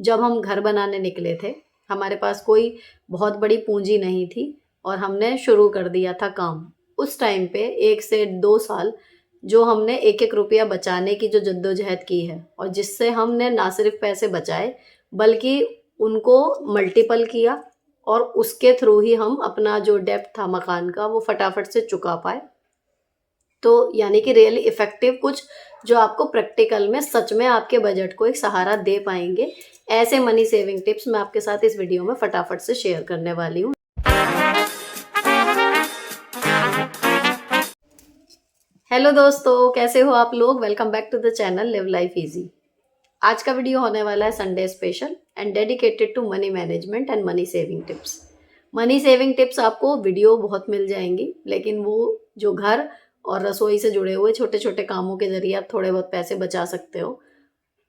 जब हम घर बनाने निकले थे, हमारे पास कोई बहुत बड़ी पूंजी नहीं थी और हमने शुरू कर दिया था काम। उस टाइम पे 1 से 2 साल जो हमने एक-एक रुपया बचाने की जो जद्दोजहद की है और जिससे हमने ना सिर्फ पैसे बचाए बल्कि उनको मल्टीपल किया और उसके थ्रू ही हम अपना जो डेब्ट था मकान का वो फटाफट से चुका पाए। तो यानी कि रियली इफ़ेक्टिव कुछ जो आपको प्रैक्टिकल में सच में आपके बजट को एक सहारा दे पाएँगे, ऐसे मनी सेविंग टिप्स मैं आपके साथ इस वीडियो में फटाफट से शेयर करने वाली हूँ। हेलो दोस्तों, कैसे हो आप लोग? Welcome back to the channel live life easy. आज का वीडियो होने वाला है Sunday special and dedicated to money management and money saving tips. Money saving tips आपको वीडियो बहुत मिल जाएंगी, लेकिन वो जो घर और रसोई से जुड़े हुए छोटे छोटे कामों के जरिए आप थोड़े बहुत पैसे बचा सकते हो,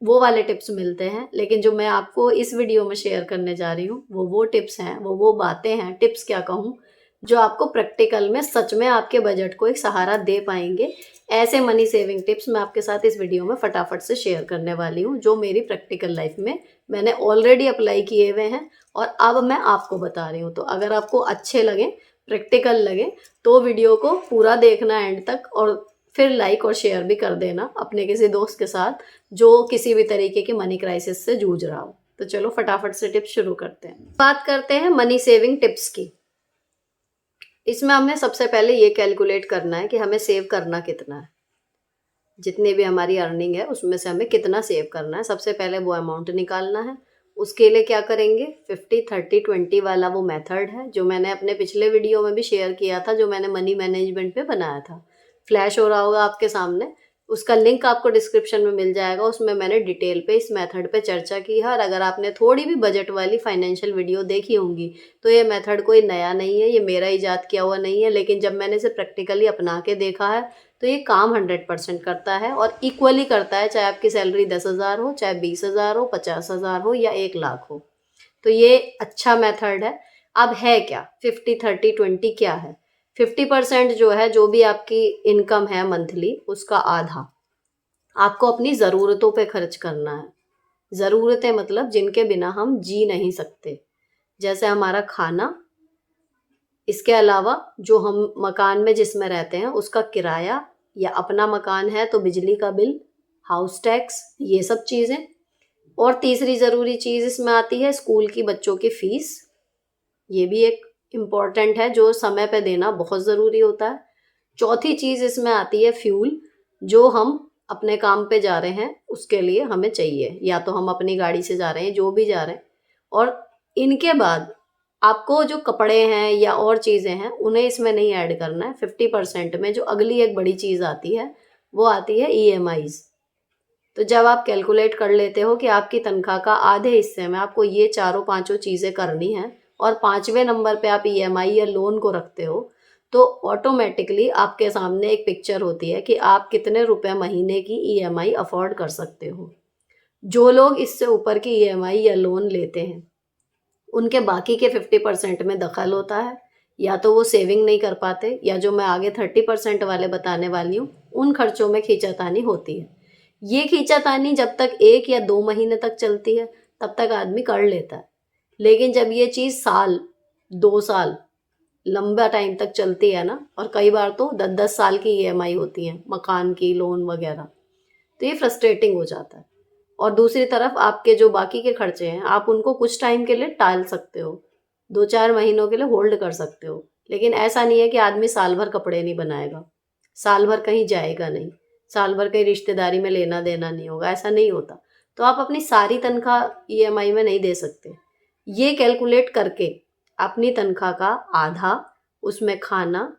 वो वाले टिप्स मिलते हैं। लेकिन जो मैं आपको इस वीडियो में शेयर करने जा रही हूँ वो टिप्स हैं, वो बातें हैं, टिप्स क्या कहूँ, जो आपको प्रैक्टिकल में सच में आपके बजट को एक सहारा दे पाएंगे। ऐसे मनी सेविंग टिप्स मैं आपके साथ इस वीडियो में फटाफट से शेयर करने वाली हूँ, जो मेरी प्रैक्टिकल लाइफ में मैंने ऑलरेडी अप्लाई किए हुए हैं और अब मैं आपको बता रही हूँ। तो अगर आपको अच्छे लगे, प्रैक्टिकल लगे, तो वीडियो को पूरा देखना एंड तक, और फिर लाइक और शेयर भी कर देना अपने किसी दोस्त के साथ जो किसी भी तरीके की मनी क्राइसिस से जूझ रहा हो। तो चलो फटाफट से टिप्स शुरू करते हैं। बात करते हैं मनी सेविंग टिप्स की। इसमें हमने सबसे पहले ये कैलकुलेट करना है कि हमें सेव करना कितना है। जितनी भी हमारी अर्निंग है उसमें से हमें कितना सेव करना है, सबसे पहले वो अमाउंट निकालना है। उसके लिए क्या करेंगे, 50-30-20 वाला वो मेथड है जो मैंने अपने पिछले वीडियो में भी शेयर किया था, जो मैंने मनी मैनेजमेंट पे बनाया था। फ्लैश हो रहा होगा आपके सामने, उसका लिंक आपको डिस्क्रिप्शन में मिल जाएगा। उसमें मैंने डिटेल पे इस मेथड पे चर्चा की है, और अगर आपने थोड़ी भी बजट वाली फाइनेंशियल वीडियो देखी होंगी तो ये मेथड कोई नया नहीं है, ये मेरा इजाद किया हुआ नहीं है। लेकिन जब मैंने इसे प्रैक्टिकली अपना के देखा है तो ये काम 100% करता है और इक्वली करता है, चाहे आपकी सैलरी 10,000 हो, चाहे 20,000 हो, 50,000 हो या 1 लाख हो। तो ये अच्छा मेथड है। अब है क्या 50-30-20 क्या है? 50% जो है, जो भी आपकी इनकम है मंथली, उसका आधा आपको अपनी ज़रूरतों पे खर्च करना है। ज़रूरतें मतलब जिनके बिना हम जी नहीं सकते, जैसे हमारा खाना। इसके अलावा जो हम मकान में जिसमें रहते हैं उसका किराया, या अपना मकान है तो बिजली का बिल, हाउस टैक्स, ये सब चीज़ें। और तीसरी ज़रूरी चीज़ इसमें आती है स्कूल की बच्चों की फ़ीस। ये भी एक इम्पॉर्टेंट है जो समय पे देना बहुत ज़रूरी होता है। चौथी चीज़ इसमें आती है फ्यूल, जो हम अपने काम पे जा रहे हैं उसके लिए हमें चाहिए, या तो हम अपनी गाड़ी से जा रहे हैं, जो भी जा रहे हैं। और इनके बाद आपको जो कपड़े हैं या और चीज़ें हैं उन्हें इसमें नहीं ऐड करना है। 50% में जो अगली एक बड़ी चीज़ आती है वो आती है EMIs। तो जब आप कैलकुलेट कर लेते हो कि आपकी तनख्वाह का आधे हिस्से में आपको ये चारों पांचों चीज़ें करनी हैं और 5वें नंबर पे आप EMI या लोन को रखते हो, तो ऑटोमेटिकली आपके सामने एक पिक्चर होती है कि आप कितने रुपए महीने की EMI अफोर्ड कर सकते हो। जो लोग इससे ऊपर की EMI या लोन लेते हैं उनके बाकी के 50% में दखल होता है, या तो वो सेविंग नहीं कर पाते, या जो मैं आगे 30% वाले बताने वाली हूँ उन खर्चों में खींचातानी होती है। ये खींचातानी जब तक 1 या 2 महीने तक चलती है तब तक आदमी कर लेता है, लेकिन जब ये चीज़ साल, 2 साल, लंबा टाइम तक चलती है ना, और कई बार तो 10-10 साल की EMI होती हैं मकान की, लोन वगैरह, तो ये फ्रस्ट्रेटिंग हो जाता है। और दूसरी तरफ आपके जो बाकी के खर्चे हैं आप उनको कुछ टाइम के लिए टाल सकते हो, 2-4 महीनों के लिए होल्ड कर सकते हो। लेकिन ऐसा नहीं है कि आदमी साल भर कपड़े नहीं बनाएगा, साल भर कहीं जाएगा नहीं, साल भर कहीं रिश्तेदारी में लेना देना नहीं होगा, ऐसा नहीं होता। तो आप अपनी सारी तनख्वाह EMI में नहीं दे सकते। ये कैलकुलेट करके अपनी तनख्वाह का आधा, उसमें खाना,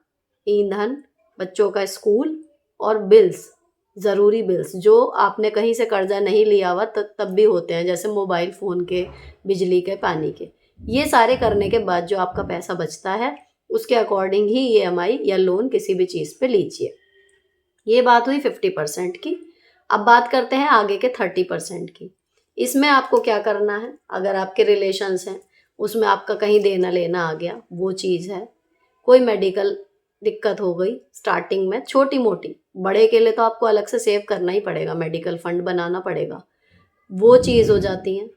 ईंधन, बच्चों का स्कूल और बिल्स, ज़रूरी बिल्स जो आपने कहीं से कर्जा नहीं लिया हुआ तब भी होते हैं, जैसे मोबाइल फ़ोन के, बिजली के, पानी के, ये सारे करने के बाद जो आपका पैसा बचता है उसके अकॉर्डिंग ही EMI या लोन किसी भी चीज़ पे लीजिए। ये बात हुई 50% की। अब बात करते हैं आगे के 30% की। इसमें आपको क्या करना है, अगर आपके रिलेशंस हैं उसमें आपका कहीं देना लेना आ गया, वो चीज़ है। कोई मेडिकल दिक्कत हो गई स्टार्टिंग में, छोटी मोटी, बड़े के लिए तो आपको अलग से सेव करना ही पड़ेगा, मेडिकल फंड बनाना पड़ेगा, वो चीज़ हो जाती है।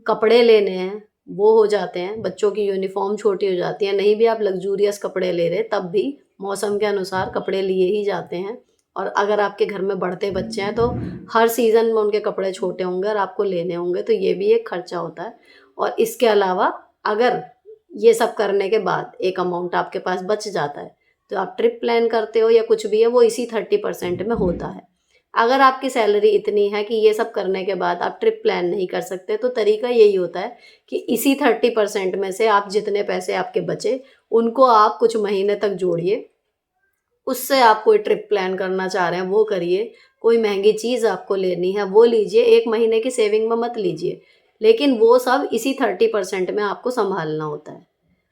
कपड़े लेने हैं वो हो जाते हैं, बच्चों की यूनिफ़ॉर्म छोटी हो जाती है, नहीं भी आप लग्ज़ूरियस कपड़े ले रहे तब भी मौसम के अनुसार कपड़े लिए ही जाते हैं। और अगर आपके घर में बढ़ते बच्चे हैं तो हर सीज़न में उनके कपड़े छोटे होंगे और आपको लेने होंगे, तो ये भी एक खर्चा होता है। और इसके अलावा अगर ये सब करने के बाद एक अमाउंट आपके पास बच जाता है, तो आप ट्रिप प्लान करते हो या कुछ भी है वो इसी 30% में होता है। अगर आपकी सैलरी इतनी है कि ये सब करने के बाद आप ट्रिप प्लान नहीं कर सकते, तो तरीका यही होता है कि इसी 30% में से आप जितने पैसे आपके बचे उनको आप कुछ महीने तक जोड़िए। उससे आप कोई ट्रिप प्लान करना चाह रहे हैं वो करिए, कोई महंगी चीज़ आपको लेनी है वो लीजिए, 1 महीने की सेविंग में मत लीजिए। लेकिन वो सब इसी 30% में आपको सँभालना होता है।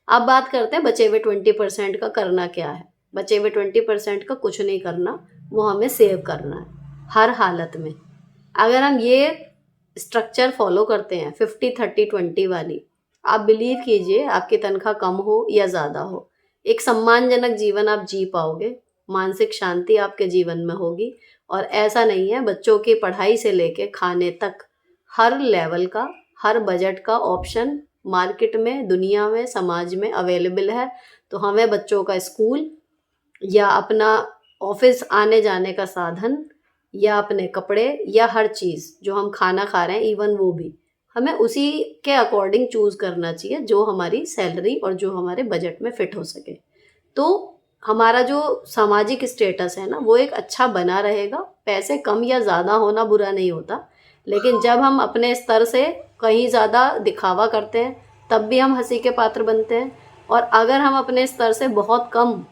अब बात करते हैं बचे हुए 20% का करना क्या है। बचे हुए 20% का कुछ नहीं करना, वो हमें सेव करना है हर हालत में। अगर हम ये स्ट्रक्चर फॉलो करते हैं 50-30-20 वाली, आप बिलीव कीजिए आपकी तनख्वाह कम हो या ज़्यादा हो, एक सम्मानजनक जीवन आप जी पाओगे, मानसिक शांति आपके जीवन में होगी। और ऐसा नहीं है, बच्चों की पढ़ाई से लेके खाने तक हर लेवल का, हर बजट का ऑप्शन मार्केट में, दुनिया में, समाज में अवेलेबल है। तो हमें बच्चों का स्कूल या अपना ऑफिस आने जाने का साधन या अपने कपड़े या हर चीज़ जो हम खाना खा रहे हैं इवन वो भी हमें उसी के अकॉर्डिंग चूज़ करना चाहिए जो हमारी सैलरी और जो हमारे बजट में फिट हो सके। तो हमारा जो सामाजिक स्टेटस है ना वो एक अच्छा बना रहेगा। पैसे कम या ज़्यादा होना बुरा नहीं होता, लेकिन जब हम अपने स्तर से कहीं ज़्यादा दिखावा करते हैं तब भी हम हंसी के पात्र बनते हैं। और अगर हम अपने स्तर से बहुत कम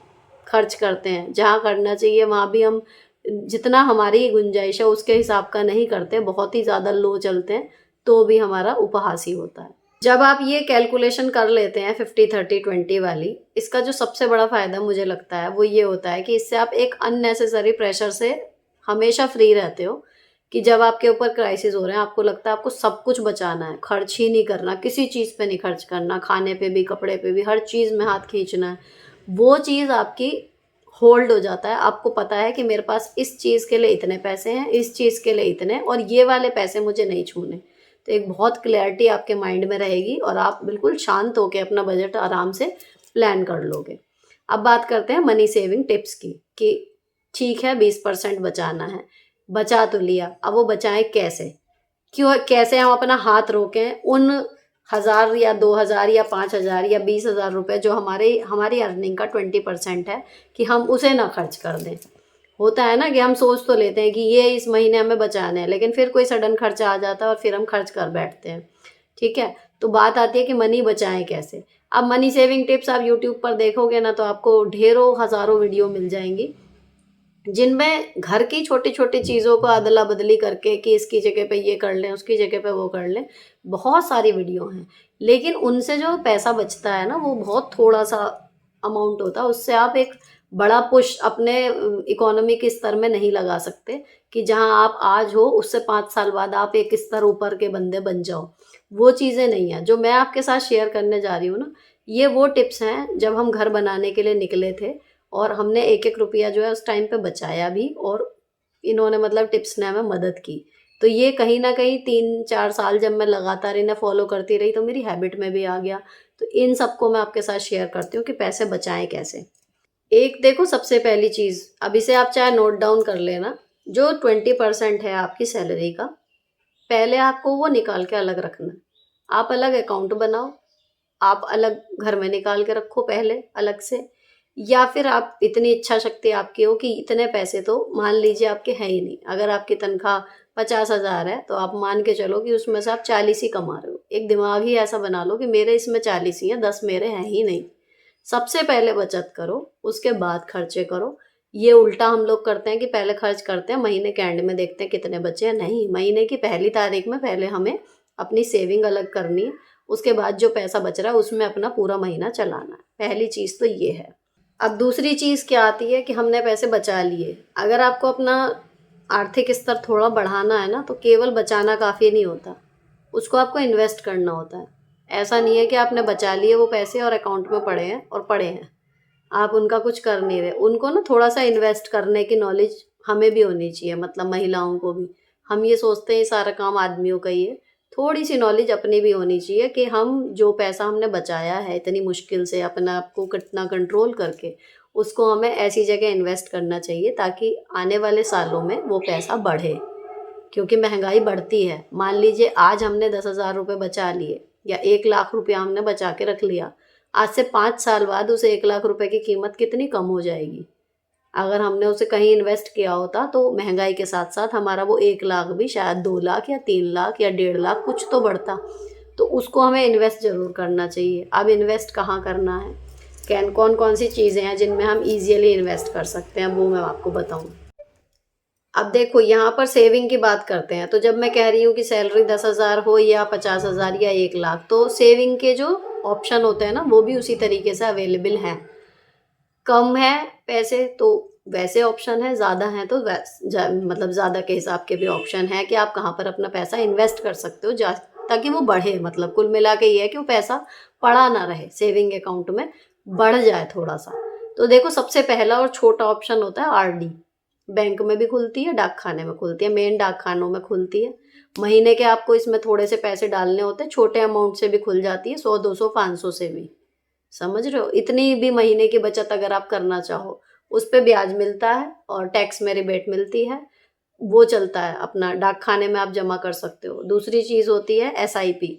खर्च करते हैं, जहाँ करना चाहिए वहाँ भी हम जितना हमारी गुंजाइश है उसके हिसाब का नहीं करते, बहुत ही ज़्यादा लो चलते हैं, तो भी हमारा उपहास ही होता है। जब आप ये कैलकुलेशन कर लेते हैं 50-30-20 वाली, इसका जो सबसे बड़ा फ़ायदा मुझे लगता है वो ये होता है कि इससे आप एक अननेसेसरी प्रेशर से हमेशा फ्री रहते हो। कि जब आपके ऊपर क्राइसिस हो रहे हैं, आपको लगता है आपको सब कुछ बचाना है, खर्च ही नहीं करना, किसी चीज़ पे नहीं खर्च करना, खाने पे भी, कपड़े पे भी, हर चीज़ में हाथ खींचना है, वो चीज़ आपकी होल्ड हो जाता है। आपको पता है कि मेरे पास इस चीज़ के लिए इतने पैसे हैं, इस चीज़ के लिए इतने, और ये वाले पैसे मुझे नहीं छूने। तो एक बहुत क्लैरिटी आपके माइंड में रहेगी और आप बिल्कुल शांत होके अपना बजट आराम से प्लान कर लोगे। अब बात करते हैं मनी सेविंग टिप्स की, कि ठीक है 20% बचाना है, बचा तो लिया, अब वो बचाएं कैसे? क्यों, कैसे हम अपना हाथ रोकें उन 1000 या 2000 या 5000 या 20,000 रुपये जो हमारी अर्निंग का 20% है, कि हम उसे ना खर्च कर दें। होता है ना कि हम सोच तो लेते हैं कि ये इस महीने हमें बचाने हैं, लेकिन फिर कोई सडन खर्चा आ जाता है और फिर हम खर्च कर बैठते हैं। ठीक है, तो बात आती है कि मनी बचाएं कैसे। अब मनी सेविंग टिप्स आप यूट्यूब पर देखोगे ना तो आपको ढेरों हज़ारों वीडियो मिल जाएंगी, जिनमें घर की छोटी-छोटी चीज़ों को अदला-बदली करके कि इसकी जगह पे ये कर लें, उसकी जगह पे वो कर लें, बहुत सारी वीडियो हैं। लेकिन उनसे जो पैसा बचता है ना, वो बहुत थोड़ा-सा अमाउंट होता है। उससे आप एक बड़ा पुश अपने इकोनॉमी के स्तर में नहीं लगा सकते, कि जहाँ आप आज हो, उससे 5 साल बाद आप एक स्तर ऊपर के बंदे बन जाओ। वो चीज़ें नहीं हैं। जो मैं आपके साथ शेयर करने जा रही हूँ ना, ये वो टिप्स हैं, जब हम घर बनाने के लिए निकले थे और हमने एक-एक रुपया जो है उस टाइम पे बचाया भी, और इन्होंने मतलब टिप्स ने हमें मदद की। तो ये कहीं न कहीं 3-4 साल जब मैं लगातार इन्हें फ़ॉलो करती रही तो मेरी हैबिट में भी आ गया। तो इन सबको मैं आपके साथ शेयर करती हूँ कि पैसे बचाएँ कैसे। एक देखो, सबसे पहली चीज़, अब इसे आप चाहे नोट डाउन कर लेना, जो 20% है आपकी सैलरी का, पहले आपको वो निकाल के अलग रखना है। आप अलग अकाउंट बनाओ, आप अलग घर में निकाल के रखो पहले अलग से, या फिर आप इतनी इच्छा शक्ति आपकी हो कि इतने पैसे तो मान लीजिए आपके हैं ही नहीं। अगर आपकी तनख्वाह 50,000 है तो आप मान के चलो कि उसमें से आप 40 ही कमा रहे हो। एक दिमाग ही ऐसा बना लो कि मेरे इसमें 40 ही हैं, 10 मेरे हैं ही नहीं। सबसे पहले बचत करो, उसके बाद खर्चे करो। ये उल्टा हम लोग करते हैं कि पहले खर्च करते हैं, महीने के एंड में देखते हैं कितने बचे हैं। नहीं, महीने की पहली तारीख में पहले हमें अपनी सेविंग अलग करनी है, उसके बाद जो पैसा बच रहा है उसमें अपना पूरा महीना चलाना है। पहली चीज़ तो ये है। अब दूसरी चीज़ क्या आती है कि हमने पैसे बचा लिए। अगर आपको अपना आर्थिक स्तर थोड़ा बढ़ाना है ना, तो केवल बचाना काफ़ी नहीं होता, उसको आपको इन्वेस्ट करना होता है। ऐसा नहीं है कि आपने बचा लिए वो पैसे और अकाउंट में पड़े हैं और पड़े हैं, आप उनका कुछ कर नहीं रहे। उनको ना थोड़ा-सा इन्वेस्ट करने की नॉलेज हमें भी होनी चाहिए, मतलब महिलाओं को भी। हम ये सोचते हैं ये सारा काम आदमियों का ही है, थोड़ी सी नॉलेज अपनी भी होनी चाहिए कि हम जो पैसा हमने बचाया है इतनी मुश्किल से अपने आप को कितना कंट्रोल करके, उसको हमें ऐसी जगह इन्वेस्ट करना चाहिए ताकि आने वाले सालों में वो पैसा बढ़े। क्योंकि महंगाई बढ़ती है। मान लीजिए आज हमने 10,000 रुपये बचा लिए या 1 लाख रुपया हमने बचा के रख लिया, आज से 5 साल बाद उस 1 लाख रुपए की कीमत कितनी कम हो जाएगी। अगर हमने उसे कहीं इन्वेस्ट किया होता तो महंगाई के साथ साथ हमारा वो 1 लाख भी शायद 2 लाख या 3 लाख या 1.5 लाख कुछ तो बढ़ता। तो उसको हमें इन्वेस्ट ज़रूर करना चाहिए। अब इन्वेस्ट कहाँ करना है, कौन कौन सी चीज़ें हैं जिनमें हम ईजियली इन्वेस्ट कर सकते हैं, वो मैं आपको बताऊँ। अब देखो यहाँ पर सेविंग की बात करते हैं, तो जब मैं कह रही हूँ कि सैलरी 10,000 हो या 50,000 या 1 लाख, तो सेविंग के जो ऑप्शन होते हैं ना वो भी उसी तरीके से अवेलेबल हैं। कम है पैसे तो वैसे ऑप्शन है, ज़्यादा है तो मतलब ज़्यादा के हिसाब के भी ऑप्शन है कि आप कहाँ पर अपना पैसा इन्वेस्ट कर सकते हो ताकि वो बढ़े। मतलब कुल मिला के ये है कि वो पैसा पड़ा ना रहे, सेविंग अकाउंट में बढ़ जाए थोड़ा सा। तो देखो सबसे पहला और छोटा ऑप्शन होता है आरडी। बैंक में भी खुलती है, डाक खाने में खुलती है, मेन डाक खानों में खुलती है। महीने के आपको इसमें थोड़े से पैसे डालने होते हैं, छोटे अमाउंट से भी खुल जाती है, 100 200 500 से भी। समझ रहे हो, इतनी भी महीने की बचत अगर आप करना चाहो, उस पे ब्याज मिलता है और टैक्स में रिबेट मिलती है, वो चलता है। अपना डाक खाने में आप जमा कर सकते हो। दूसरी चीज़ होती है एसआईपी,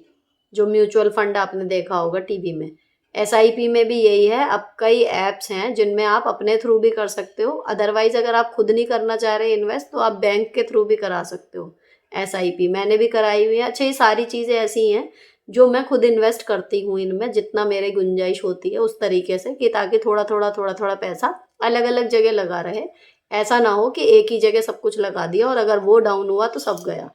जो म्यूचुअल फंड आपने देखा होगा टीवी में। एसआईपी में भी यही है। अब कई ऐप्स हैं जिनमें आप अपने थ्रू भी कर सकते हो, अदरवाइज अगर आप खुद नहीं करना चाह रहे इन्वेस्ट तो आप बैंक के थ्रू भी करा सकते हो एसआईपी। मैंने भी कराई हुई है। अच्छा, ये सारी चीज़ें ऐसी हैं जो मैं खुद इन्वेस्ट करती हूँ इनमें, जितना मेरे गुंजाइश होती है उस तरीके से, कि ताकि थोड़ा थोड़ा थोड़ा थोड़ा पैसा अलग अलग जगह लगा रहे। ऐसा ना हो कि एक ही जगह सब कुछ लगा दिया और अगर वो डाउन हुआ तो सब गया।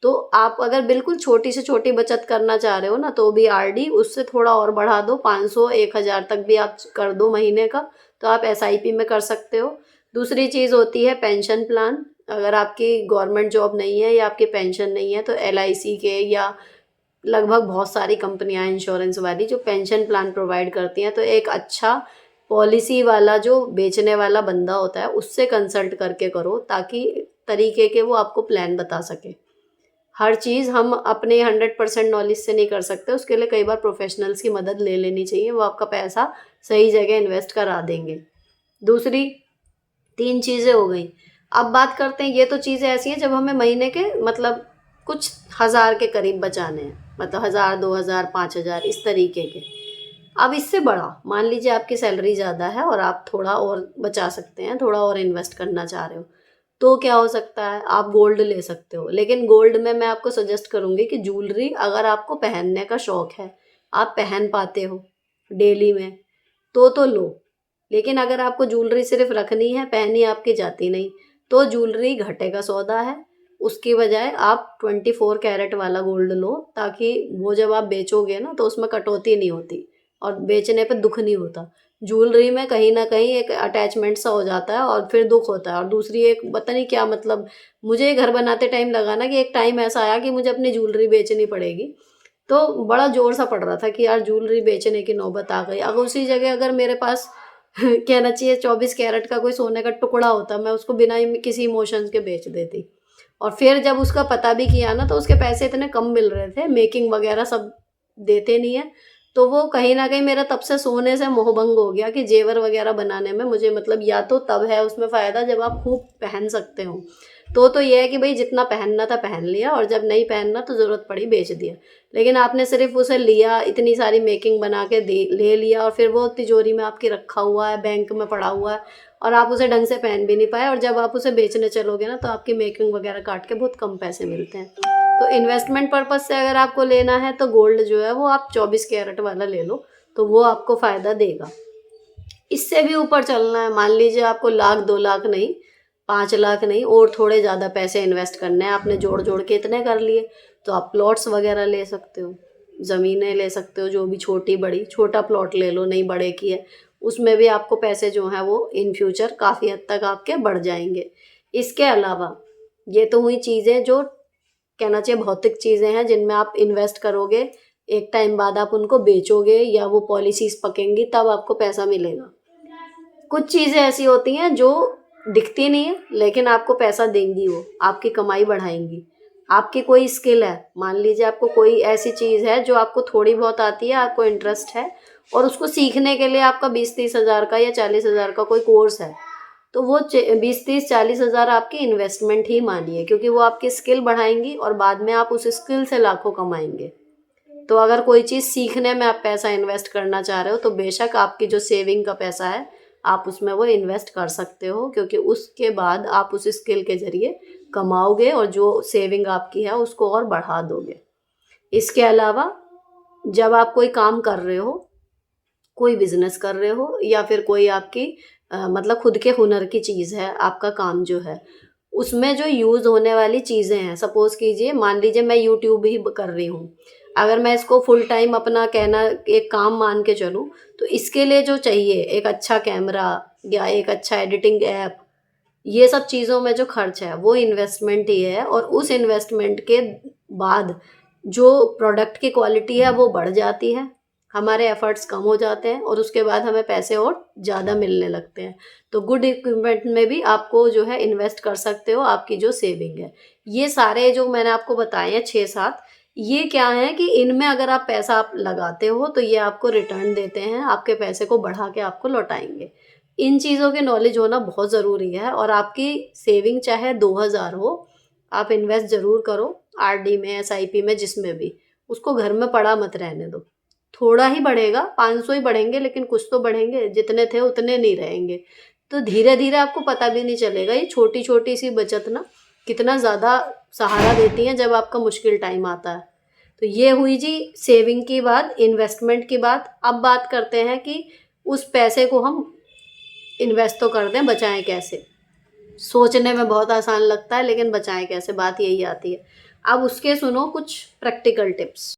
तो आप अगर बिल्कुल छोटी से छोटी बचत करना चाह रहे हो ना, तो भी आरडी, उससे थोड़ा और बढ़ा दो, 500 1000 तक भी आप कर दो महीने का, तो आप एसआईपी में कर सकते हो। दूसरी चीज़ होती है पेंशन प्लान। अगर आपकी गवर्नमेंट जॉब नहीं है या आपकी पेंशन नहीं है तो एलआईसी के या लगभग बहुत सारी कंपनियां इंश्योरेंस वाली जो पेंशन प्लान प्रोवाइड करती हैं, तो एक अच्छा पॉलिसी वाला जो बेचने वाला बंदा होता है उससे कंसल्ट करके करो, ताकि तरीके के वो आपको प्लान बता सके। हर चीज़ हम अपने 100% नॉलेज से नहीं कर सकते, उसके लिए कई बार प्रोफेशनल्स की मदद ले लेनी चाहिए, वो आपका पैसा सही जगह इन्वेस्ट करा देंगे। दूसरी 3 चीज़ें हो गई। अब बात करते हैं, ये तो चीज़ें ऐसी हैं जब हमें महीने के मतलब कुछ हज़ार के करीब बचाने हैं, मतलब 1000 2000 5000 इस तरीके के। अब इससे बड़ा मान लीजिए आपकी सैलरी ज़्यादा है और आप थोड़ा और बचा सकते हैं, थोड़ा और इन्वेस्ट करना चाह रहे हो, तो क्या हो सकता है, आप गोल्ड ले सकते हो। लेकिन गोल्ड में मैं आपको सजेस्ट करूँगी कि ज्वेलरी अगर आपको पहनने का शौक़ है, आप पहन पाते हो डेली में, तो लो। लेकिन अगर आपको ज्वेलरी सिर्फ रखनी है, पहनी आपकी जाती नहीं, तो ज्वेलरी घाटे का सौदा है। उसकी बजाय आप 24 कैरेट वाला गोल्ड लो, ताकि वो जब आप बेचोगे ना तो उसमें कटौती नहीं होती और बेचने पे दुख नहीं होता। ज्वेलरी में कहीं ना कहीं एक अटैचमेंट सा हो जाता है और फिर दुख होता है। और दूसरी एक पता नहीं क्या, मतलब मुझे घर बनाते टाइम लगा ना कि एक टाइम ऐसा आया कि मुझे अपनी ज्वेलरी बेचनी पड़ेगी, तो बड़ा जोर सा पड़ रहा था कि यार ज्वेलरी बेचने की नौबत आ गई। अगर उसी जगह अगर मेरे पास कहना चाहिए 24 कैरेट का कोई सोने का टुकड़ा होता, मैं उसको बिना किसी इमोशंस के बेच देती। और फिर जब उसका पता भी किया ना तो उसके पैसे इतने कम मिल रहे थे, मेकिंग वगैरह सब देते नहीं है, तो वो कहीं ना कहीं मेरा तब से सोने से मोहभंग हो गया कि जेवर वगैरह बनाने में मुझे, मतलब या तो तब है उसमें फ़ायदा जब आप खूब पहन सकते हो, तो ये है कि भाई जितना पहनना था पहन लिया और जब नहीं पहनना तो ज़रूरत पड़ी बेच दिया। लेकिन आपने सिर्फ उसे लिया, इतनी सारी मेकिंग बना के ले लिया और फिर वो तिजोरी में आपकी रखा हुआ है, बैंक में पड़ा हुआ है और आप उसे ढंग से पहन भी नहीं पाए, और जब आप उसे बेचने चलोगे ना तो आपकी मेकिंग वगैरह काट के बहुत कम पैसे मिलते हैं। तो इन्वेस्टमेंट पर्पज़ से अगर आपको लेना है तो गोल्ड जो है वो आप 24 कैरेट वाला ले लो, तो वो आपको फ़ायदा देगा। इससे भी ऊपर चलना है, मान लीजिए आपको 1 लाख 2 लाख नहीं, 5 लाख नहीं और थोड़े ज़्यादा पैसे इन्वेस्ट करने हैं, आपने जोड़ जोड़ के इतने कर लिए, तो आप प्लॉट्स वगैरह ले सकते हो, ज़मीनें ले सकते हो, जो भी छोटी बड़ी, छोटा प्लॉट ले लो, नहीं बड़े की है, उसमें भी आपको पैसे जो हैं वो इन फ्यूचर काफ़ी हद तक आपके बढ़ जाएंगे। इसके अलावा ये तो हुई चीज़ें जो कहना चाहिए भौतिक चीज़ें हैं जिनमें आप इन्वेस्ट करोगे, एक टाइम बाद आप उनको बेचोगे या वो पॉलिसीज़ पकेंगी तब आपको पैसा मिलेगा। कुछ चीज़ें ऐसी होती हैं जो दिखती नहीं है लेकिन आपको पैसा देंगी, वो आपकी कमाई बढ़ाएंगी, आपकी कोई स्किल है, मान लीजिए आपको कोई ऐसी चीज़ है जो आपको थोड़ी बहुत आती है, आपको इंटरेस्ट है और उसको सीखने के लिए आपका 20-30 हज़ार का या 40 हज़ार का कोई कोर्स है, तो वो 20-30-40 हज़ार आपकी इन्वेस्टमेंट ही मानिए, क्योंकि वो आपकी स्किल बढ़ाएंगी और बाद में आप उस स्किल से लाखों कमाएंगे। तो अगर कोई चीज़ सीखने में आप पैसा इन्वेस्ट करना चाह रहे हो तो बेशक आपकी जो सेविंग का पैसा है आप उसमें वो इन्वेस्ट कर सकते हो, क्योंकि उसके बाद आप उस स्किल के ज़रिए कमाओगे और जो सेविंग आपकी है उसको और बढ़ा दोगे। इसके अलावा जब आप कोई काम कर रहे हो, कोई बिजनेस कर रहे हो या फिर कोई आपकी मतलब खुद के हुनर की चीज़ है, आपका काम जो है उसमें जो यूज़ होने वाली चीज़ें हैं, सपोज़ कीजिए मान लीजिए मैं यूट्यूब ही कर रही हूँ, अगर मैं इसको फुल टाइम अपना कहना एक काम मान के चलूँ, तो इसके लिए जो चाहिए एक अच्छा कैमरा या एक अच्छा एडिटिंग ऐप, ये सब चीज़ों में जो खर्च है वो इन्वेस्टमेंट ही है और उस इन्वेस्टमेंट के बाद जो प्रोडक्ट की क्वालिटी है वो बढ़ जाती है, हमारे एफर्ट्स कम हो जाते हैं और उसके बाद हमें पैसे और ज़्यादा मिलने लगते हैं। तो गुड इक्विपमेंट में भी आपको जो है इन्वेस्ट कर सकते हो आपकी जो सेविंग है। ये सारे जो मैंने आपको बताए हैं 6-7, ये क्या है कि इनमें अगर आप पैसा आप लगाते हो तो ये आपको रिटर्न देते हैं, आपके पैसे को बढ़ा के आपको लौटाएँगे। इन चीज़ों की नॉलेज होना बहुत ज़रूरी है और आपकी सेविंग चाहे 2000 हो, आप इन्वेस्ट ज़रूर करो आरडी में, एसआईपी में, जिसमें भी। उसको घर में पड़ा मत रहने दो। थोड़ा ही बढ़ेगा, 500 ही बढ़ेंगे लेकिन कुछ तो बढ़ेंगे, जितने थे उतने नहीं रहेंगे। तो धीरे-धीरे आपको पता भी नहीं चलेगा ये छोटी-छोटी सी बचत ना कितना ज़्यादा सहारा देती हैं जब आपका मुश्किल टाइम आता है। तो ये हुई जी सेविंग की बात, इन्वेस्टमेंट की बात। अब बात करते हैं कि उस पैसे को हम इन्वेस्ट तो कर दें, बचाएँ कैसे? सोचने में बहुत आसान लगता है लेकिन बचाएँ कैसे? बात यही आती है। अब उसके सुनो कुछ प्रैक्टिकल टिप्स।